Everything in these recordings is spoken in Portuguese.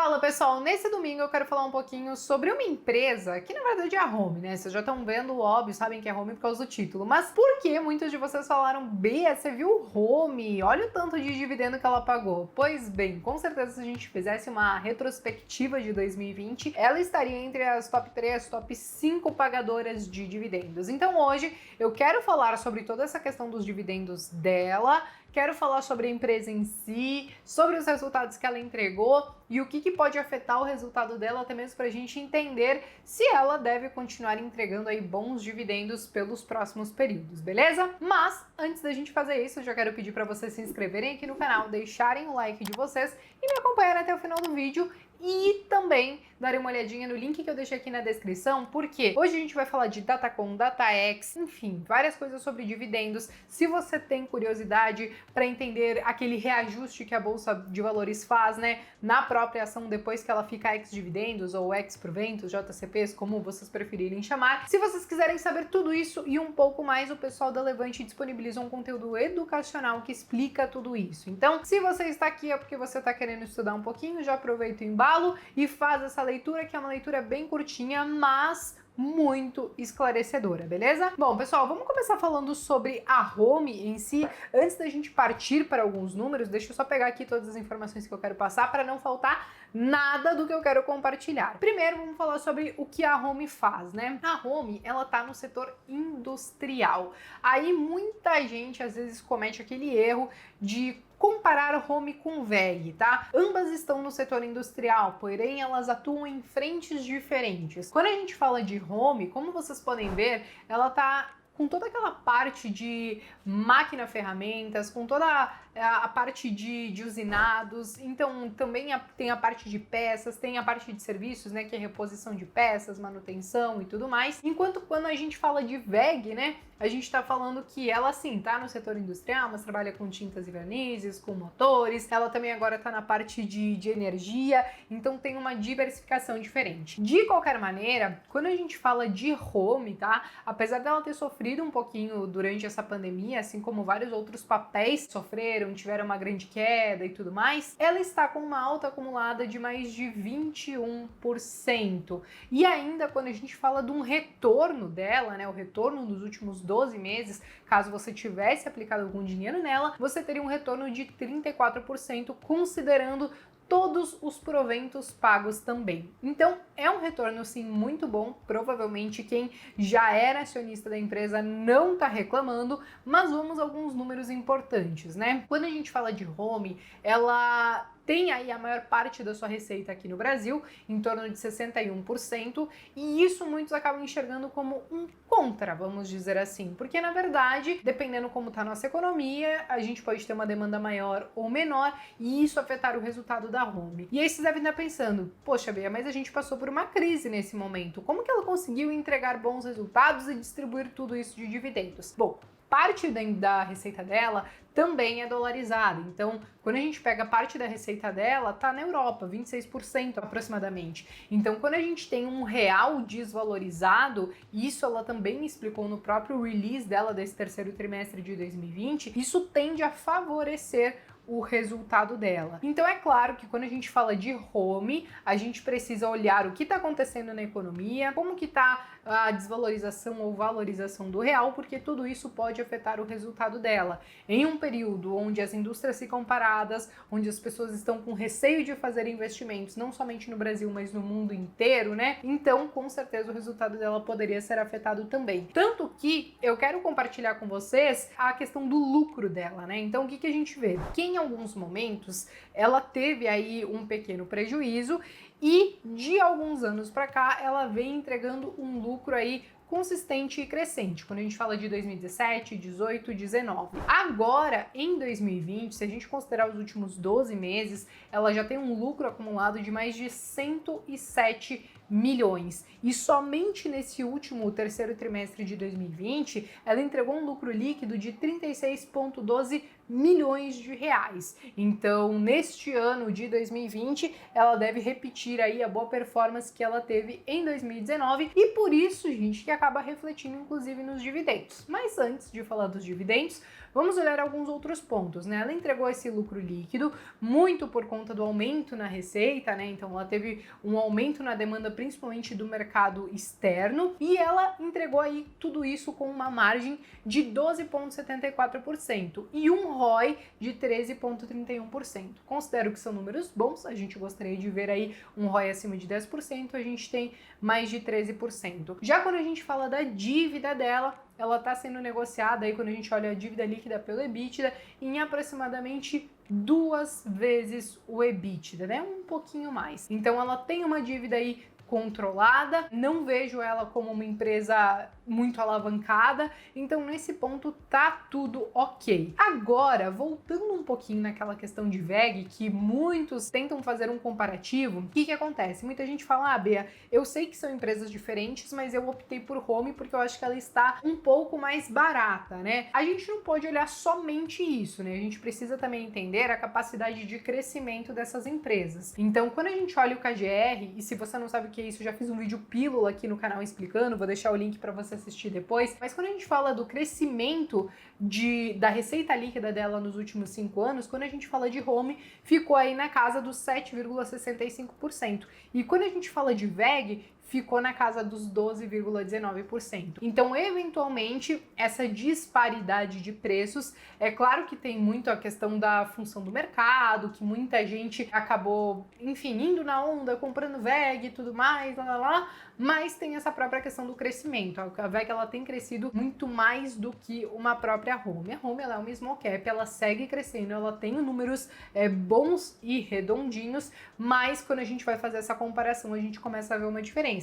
Fala pessoal, nesse domingo eu quero falar um pouquinho sobre uma empresa que na verdade é a Home, né? Vocês já estão vendo o óbvio, sabem que é Home por causa do título, mas por que muitos de vocês falaram, Bia, você viu Home? Olha o tanto de dividendo que ela pagou. Pois bem, com certeza se a gente fizesse uma retrospectiva de 2020, ela estaria entre as top 3, top 5 pagadoras de dividendos. Então hoje eu quero falar sobre toda essa questão dos dividendos dela, quero falar sobre a empresa em si, sobre os resultados que ela entregou e o que pode afetar o resultado dela, até mesmo para a gente entender se ela deve continuar entregando aí bons dividendos pelos próximos períodos, beleza? Mas antes da gente fazer isso, eu já quero pedir para vocês se inscreverem aqui no canal, deixarem o like de vocês e me acompanharem até o final do vídeo. E também darem uma olhadinha no link que eu deixei aqui na descrição, porque hoje a gente vai falar de Datacom, DataX, enfim, várias coisas sobre dividendos. Se você tem curiosidade para entender aquele reajuste que a Bolsa de Valores faz, né, na própria ação depois que ela fica ex-dividendos ou ex-proventos, JCPs, como vocês preferirem chamar. Se vocês quiserem saber tudo isso e um pouco mais, o pessoal da Levante disponibiliza um conteúdo educacional que explica tudo isso. Então, se você está aqui é porque você está querendo estudar um pouquinho, já aproveita o embalo e faz essa leitura, que é uma leitura bem curtinha, mas muito esclarecedora, beleza? Bom, pessoal, vamos começar falando sobre a Home em si. Antes da gente partir para alguns números, deixa eu só pegar aqui todas as informações que eu quero passar para não faltar nada do que eu quero compartilhar. Primeiro, vamos falar sobre o que a Home faz, né? A Home, ela tá no setor industrial. Aí muita gente às vezes comete aquele erro de comparar Home com WEG, tá? Ambas estão no setor industrial, porém elas atuam em frentes diferentes. Quando a gente fala de Home, como vocês podem ver, ela tá com toda aquela parte de máquina ferramentas, com toda a parte de usinados, então também tem a parte de peças, tem a parte de serviços, né, que é reposição de peças, manutenção e tudo mais. Enquanto quando a gente fala de WEG, né, a gente tá falando que ela sim tá no setor industrial, mas trabalha com tintas e vernizes, com motores, ela também agora tá na parte de energia, então tem uma diversificação diferente. De qualquer maneira, quando a gente fala de Home, tá, apesar dela ter sofrido um pouquinho durante essa pandemia, assim como vários outros papéis sofreram, tiveram uma grande queda e tudo mais, ela está com uma alta acumulada de mais de 21%. E ainda quando a gente fala de um retorno dela, né, o retorno dos últimos 12 meses, caso você tivesse aplicado algum dinheiro nela, você teria um retorno de 34%, considerando todos os proventos pagos também. Então, é um retorno sim muito bom, provavelmente quem já era acionista da empresa não está reclamando, mas vamos a alguns números importantes, né? Quando a gente fala de Home, ela tem aí a maior parte da sua receita aqui no Brasil, em torno de 61%, e isso muitos acabam enxergando como um contra, vamos dizer assim, porque na verdade, dependendo como está a nossa economia, a gente pode ter uma demanda maior ou menor, e isso afetar o resultado da Home. E aí vocês devem estar pensando, poxa Bia, mas a gente passou por uma crise nesse momento, como que ela conseguiu entregar bons resultados e distribuir tudo isso de dividendos? Bom, parte da receita dela também é dolarizada. Então, quando a gente pega parte da receita dela, tá na Europa, 26% aproximadamente. Então, quando a gente tem um real desvalorizado, isso ela também explicou no próprio release dela desse terceiro trimestre de 2020, isso tende a favorecer o resultado dela. Então é claro que quando a gente fala de Home, a gente precisa olhar o que está acontecendo na economia, como que está a desvalorização ou valorização do real, porque tudo isso pode afetar o resultado dela. Em um período onde as indústrias ficam paradas, onde as pessoas estão com receio de fazer investimentos, não somente no Brasil, mas no mundo inteiro, né? Então, com certeza, o resultado dela poderia ser afetado também. Tanto que eu quero compartilhar com vocês a questão do lucro dela, né? Então, o que a gente vê? Que em alguns momentos ela teve aí um pequeno prejuízo e de alguns anos para cá ela vem entregando um lucro aí consistente e crescente, quando a gente fala de 2017, 18, 19. Agora, em 2020, se a gente considerar os últimos 12 meses, ela já tem um lucro acumulado de mais de 107 milhões. E somente nesse último terceiro trimestre de 2020, ela entregou um lucro líquido de 36,12 milhões de reais. Então, neste ano de 2020, ela deve repetir aí a boa performance que ela teve em 2019 e por isso, gente, que acaba refletindo inclusive nos dividendos. Mas antes de falar dos dividendos, vamos olhar alguns outros pontos, né? Ela entregou esse lucro líquido muito por conta do aumento na receita, né? Então, ela teve um aumento na demanda principalmente do mercado externo e ela entregou aí tudo isso com uma margem de 12,74% e um ROI de 13,31%. Considero que são números bons, a gente gostaria de ver aí um ROI acima de 10%, a gente tem mais de 13%. Já quando a gente fala da dívida dela, ela está sendo negociada aí quando a gente olha a dívida líquida pelo EBITDA em aproximadamente 2 vezes o EBITDA, né? Um pouquinho mais. Então ela tem uma dívida aí controlada, não vejo ela como uma empresa muito alavancada, então nesse ponto tá tudo ok. Agora, voltando um pouquinho naquela questão de VEG, que muitos tentam fazer um comparativo, o que acontece? Muita gente fala, Bea, eu sei que são empresas diferentes, mas eu optei por Home porque eu acho que ela está um pouco mais barata, né? A gente não pode olhar somente isso, né? A gente precisa também entender a capacidade de crescimento dessas empresas. Então, quando a gente olha o KGR, e se você não sabe o que é isso, eu já fiz um vídeo pílula aqui no canal explicando, vou deixar o link para você assistir depois, mas quando a gente fala do crescimento da receita líquida dela nos últimos 5 anos, quando a gente fala de Home, ficou aí na casa dos 7,65%. E quando a gente fala de VEG, ficou na casa dos 12,19%. Então, eventualmente, essa disparidade de preços, é claro que tem muito a questão da função do mercado, que muita gente acabou, enfim, indo na onda, comprando VEG e tudo mais, mas tem essa própria questão do crescimento. A VEG, ela tem crescido muito mais do que uma própria Home. A Home, ela é uma small cap, ela segue crescendo, ela tem números bons e redondinhos, mas quando a gente vai fazer essa comparação, a gente começa a ver uma diferença.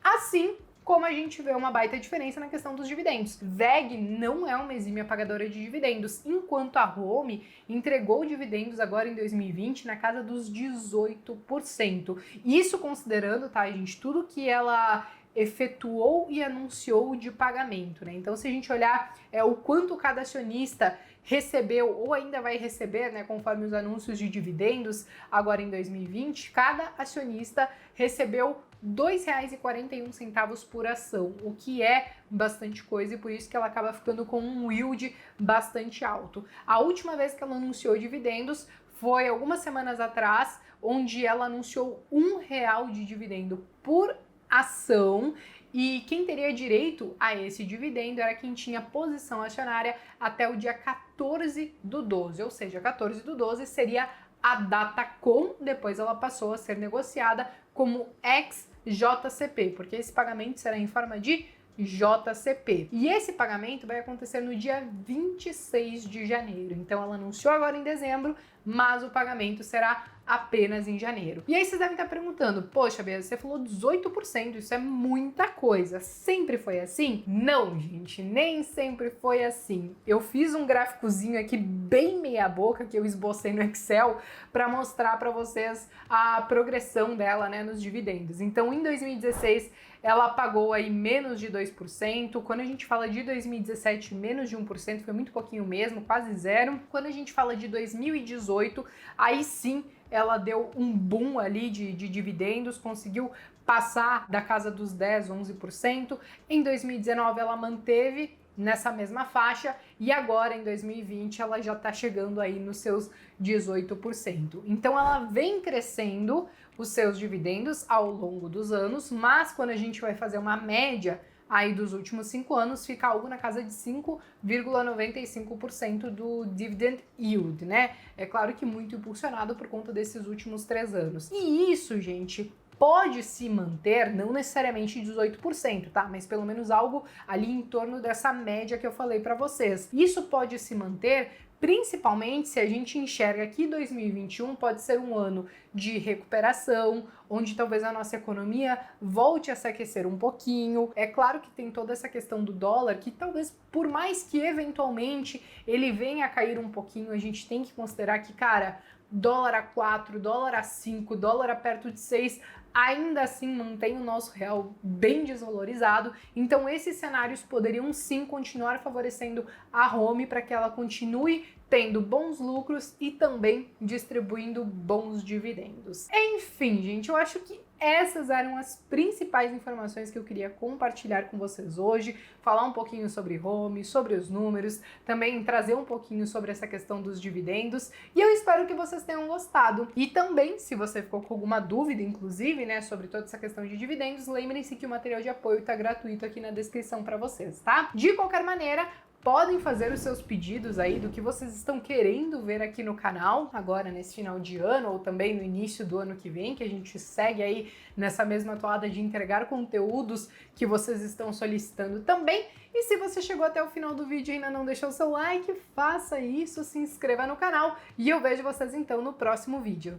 Assim como a gente vê uma baita diferença na questão dos dividendos. VEG não é uma exímia pagadora de dividendos, enquanto a Home entregou dividendos agora em 2020 na casa dos 18%. Isso considerando, tá, gente, tudo que ela efetuou e anunciou de pagamento, né? Então, se a gente olhar o quanto cada acionista recebeu ou ainda vai receber, né, conforme os anúncios de dividendos agora em 2020, cada acionista recebeu R$ 2,41 por ação, o que é bastante coisa e por isso que ela acaba ficando com um yield bastante alto. A última vez que ela anunciou dividendos foi algumas semanas atrás, onde ela anunciou R$ 1 de dividendo por ação e quem teria direito a esse dividendo era quem tinha posição acionária até o dia 14/12, ou seja, 14/12 seria a data com, depois ela passou a ser negociada como ex-JCP, porque esse pagamento será em forma de JCP. E esse pagamento vai acontecer no dia 26 de janeiro. Então ela anunciou agora em dezembro, mas o pagamento será apenas em janeiro. E aí vocês devem estar perguntando, poxa, Bea, você falou 18%, isso é muita coisa. Sempre foi assim? Não, gente, nem sempre foi assim. Eu fiz um gráficozinho aqui bem meia boca que eu esbocei no Excel para mostrar para vocês a progressão dela, né, nos dividendos. Então, em 2016, ela pagou aí menos de 2%. Quando a gente fala de 2017, menos de 1%, foi muito pouquinho mesmo, quase zero. Quando a gente fala de 2018, aí sim ela deu um boom ali de dividendos, conseguiu passar da casa dos 10%, 11%. Em 2019 ela manteve nessa mesma faixa e agora em 2020 ela já está chegando aí nos seus 18%. Então ela vem crescendo os seus dividendos ao longo dos anos, mas quando a gente vai fazer uma média aí dos últimos 5 anos, fica algo na casa de 5,95% do dividend yield, né? É claro que muito impulsionado por conta desses últimos 3 anos. E isso, gente, pode se manter, não necessariamente 18%, tá? Mas pelo menos algo ali em torno dessa média que eu falei para vocês. Isso pode se manter principalmente se a gente enxerga que 2021 pode ser um ano de recuperação, onde talvez a nossa economia volte a se aquecer um pouquinho. É claro que tem toda essa questão do dólar, que talvez por mais que eventualmente ele venha a cair um pouquinho, a gente tem que considerar que, cara, dólar a 4, dólar a 5, dólar a perto de 6, ainda assim mantém o nosso real bem desvalorizado. Então esses cenários poderiam sim continuar favorecendo a Home para que ela continue tendo bons lucros e também distribuindo bons dividendos. Enfim, gente, eu acho que essas eram as principais informações que eu queria compartilhar com vocês hoje, falar um pouquinho sobre home, sobre os números, também trazer um pouquinho sobre essa questão dos dividendos, e eu espero que vocês tenham gostado. E também, se você ficou com alguma dúvida, inclusive, né, sobre toda essa questão de dividendos, lembrem-se que o material de apoio está gratuito aqui na descrição para vocês, tá? De qualquer maneira, podem fazer os seus pedidos aí do que vocês estão querendo ver aqui no canal, agora nesse final de ano ou também no início do ano que vem, que a gente segue aí nessa mesma toada de entregar conteúdos que vocês estão solicitando também. E se você chegou até o final do vídeo e ainda não deixou o seu like, faça isso, se inscreva no canal e eu vejo vocês então no próximo vídeo.